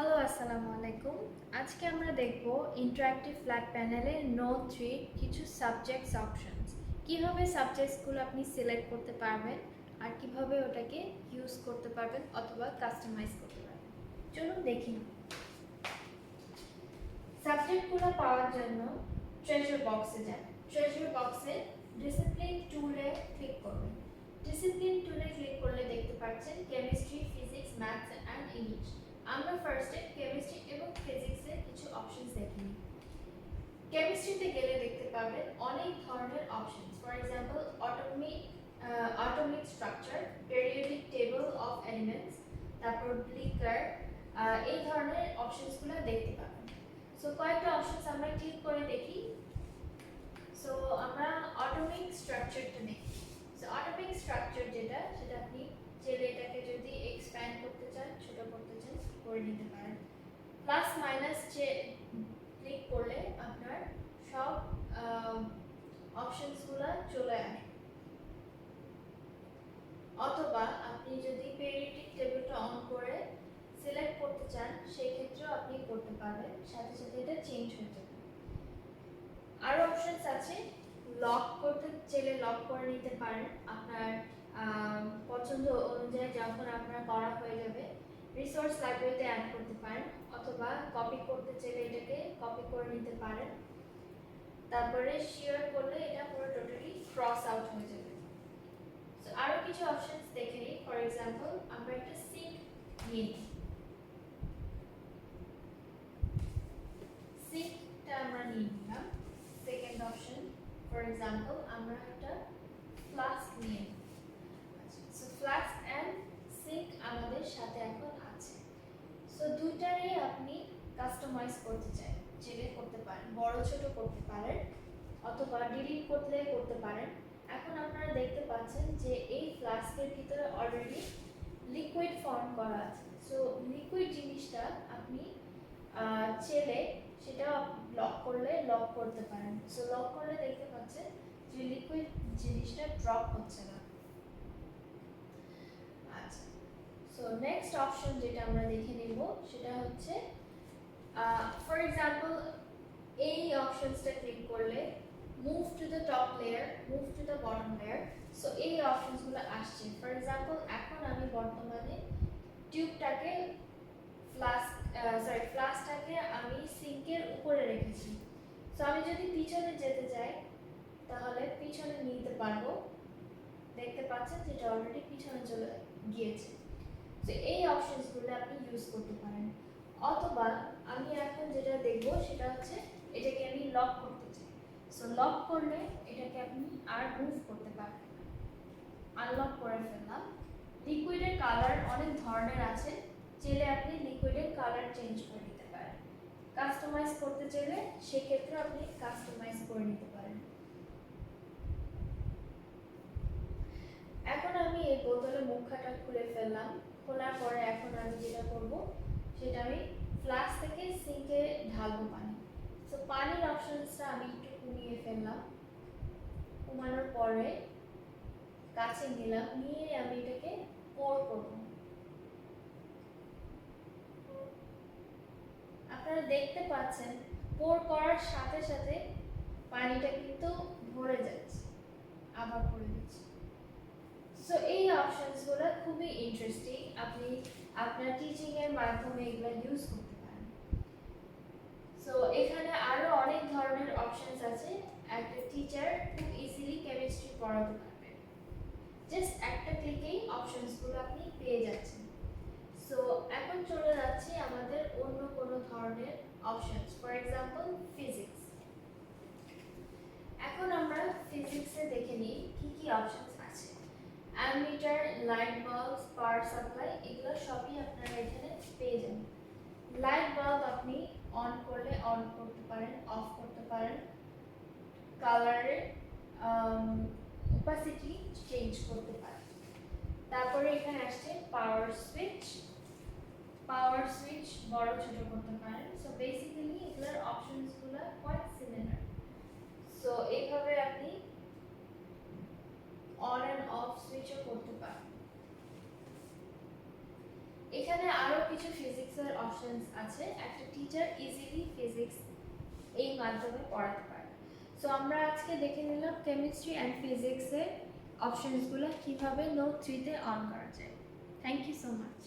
Hello আসসালামু আলাইকুম। আজকে আমরা দেখব ইন্টারঅ্যাক্টিভ ফ্ল্যাট প্যানেলে নোট 3 কিছু সাবজেক্টস অপশনস। কিভাবে সাবজেক্টসগুলো আপনি সিলেক্ট করতে পারবেন আর কিভাবে ওটাকে ইউজ করতে পারবেন অথবা কাস্টমাইজ করতে পারবেন। চলুন দেখি। সাবজেক্টগুলো পাওয়ার জন্য ট্রেজার বক্সে যান। ট্রেজার বক্সে ডিসিপ্লিন টুলে ক্লিক করবেন। ডিসিপ্লিন টুলে ক্লিক করলে দেখতে পাচ্ছেন chemistry, physics, maths and English. আমরা ফার্স্টে কেমিস্ট্রি এবং ফিজিক্সের কিছু অপশনস দেখি। কেমিস্ট্রিতে গেলে দেখতে পাবেন অনেক ধরনের options. For example atomic structure, periodic table of elements, তারপর ব্লিকার, এই ধরনের অপশনসগুলো দেখতে পাবেন। সো কয়েকটা অপশনস আমরা ক্লিক করে দেখি। সো আমরা অ্যাটমিক স্ট্রাকচারটা দেখি। সো অ্যাটমিক স্ট্রাকচার যেটা সেটা আপনি চাইলে এটাকে যদি এক্সপ্যান্ড করতে চান, ছোট করতে চান, করে নিতে পারেন। প্লাস মাইনাস ক্লিক করলে আপনার সব অপশনসগুলো চলে আসে। অথবা আপনি যদি পেরিওডিক টেবিলটা অন করে সিলেক্ট করতে চান, সেই ক্ষেত্রেও আপনি করতে পারবেন, সাথে সাথে এটা চেঞ্জ হয়ে যাবে। আরো অপশনস আছে, লক করতে চাইলে লক করে নিতে পারেন আপনার পছন্দ অনুযায়ী। যখন আপনার করা হয়ে যাবে রিসোর্স লাইব্রেরিতে অ্যাড করতে পারেন, অথবা কপি করতে চাইলে এটাকে কপি করে নিতে পারেন। তারপরে শেয়ার করলে এটা পুরো টোটালি ক্রস আউট হয়ে যাবে। সো আরো কিছু অপশনস দেখে নিই। ফর এক্সাম্পল আমরা একটা সিঙ্ক নিই। সিঙ্কটা আমরা নিয়ে নিলাম। সেকেন্ড অপশন, ফর এক্সাম্পল আমরা একটা ফ্লাস্ক নিয়ে নিই। সো ফ্লাস্ক এন্ড সিঙ্ক আমাদের সাথে এখন আছে। সো দুইটারই আপনি কাস্টমাইজ করতে চাইলে করতে পারেন, বড় ছোট করতে পারেন, অথবা ডিলিট করতে পারেন। এখন আপনারা দেখতে পাচ্ছেন যে এই ফ্লাস্কের ভিতরে অলরেডি লিকুইড ফর্ম করা আছে। সো লিকুইড জিনিসটা আপনি চাইলে সেটা লক করলে লক করতে পারেন। সো লক করলে দেখতে পাচ্ছেন যে লিকুইড জিনিসটা ড্রপ হচ্ছে না। আচ্ছা, সো নেক্সট অপশন যেটা আমরা দেখে নেব সেটা হচ্ছে ফর এক্সাম্পল এই অপশনসটা ক্লিক করলে move to the top layer, move to the bottom layer. So এই অপশনসগুলো আসছে। ফর এক্সাম্পল এখন আমি বর্তমানে টিউবটাকে ফ্লাস্কটাকে আমি সিঙ্কের উপরে রেখেছি। সো আমি যদি পিছনে যেতে চাই তাহলে পিছনে নিতে পারবো। দেখতে পাচ্ছেন যেটা অলরেডি পিছনে চলে গিয়েছে। তো এই অপশনসগুলো আপনি ইউজ করতে পারেন। অথবা আমি এখন যেটা দেখব সেটা হচ্ছে এটাকে আমি লক করতে চাই। সো লক করলে এটাকে আপনি আর মুভ করতে পারবেন না। আনলক করে ফেললাম। লিকুইডের কালার অনেক ধরনের আছে, চাইলে আপনি লিকুইডের কালার চেঞ্জ করে নিতে পারেন। কাস্টমাইজ করতে চাইলে সেক্ষেত্রে আপনি কাস্টমাইজ করে নিতে পারেন। এখন আমি এই বোতলের মুখটা খুলে ফেললাম। খোলার পরে এখন আমি যেটা করব সেটা আমি ফ্লাস্ক থেকে সিঙ্কে ঢালবো পানি। সো পানির অপশনসটা আমি একটু কমিয়ে ফেললাম। কমানোর পরে কাছে নিলাম, নিয়ে আমি এটাকে পোর করব। আপনারা দেখতে পাচ্ছেন পোর করার সাথে সাথে পানিটা কিন্তু ভরে যাচ্ছে, আবার ভরে দিচ্ছে। সো এই অপশনসগুলো খুবই ইন্টারেস্টিং, আপনি আপনার টিচিং এর মাধ্যমে এগুলো ইউজ করতে পারেন। সো এখানে আরো অনেক ধরনের অপশনস আছে। একটা টিচার খুব ইজিলি কেমিস্ট্রি পড়াতে পারবে, জাস্ট একটা ক্লিকেই অপশনসগুলো আপনি পেয়ে যাচ্ছেন। সো এখন চলে যাচ্ছি আমাদের অন্য কোনো ধরনের অপশনস। For example physics. এখন আমরা ফিজিক্সে দেখে নিই কি কি অপশনস আছে। Ammeter, light bulb, power supply, এগুলো সবই আপনারা এখানে পেয়ে যাবেন। লাইট বাল্ব আপনি অন করলে অন করতে পারেন, অফ করতে পারেন, কালারের ওপাসিটি চেঞ্জ করতে পারেন। তারপরে এখানে আসছে পাওয়ার সুইচ। পাওয়ার সুইচ বড় ছোট করতে পারেন। সো বেসিক্যালি এগুলোর অপশনসগুলো কোয়াইট সিমিলার। সো এইভাবে আপনি অন এন্ড অফ সুইচও করতে পারেন। এখানে আরো কিছু কিছু ফিজিক্সের অপশনস আছে, একটা টিচার ইজিলি ফিজিক্স এই মাধ্যমে পড়াতে পারে। সো আমরা আজকে দেখে নিলাম কেমিস্ট্রি অ্যান্ড ফিজিক্সের অপশনসগুলো কীভাবে নোট 3-তে অন করা যায়। Thank you so much.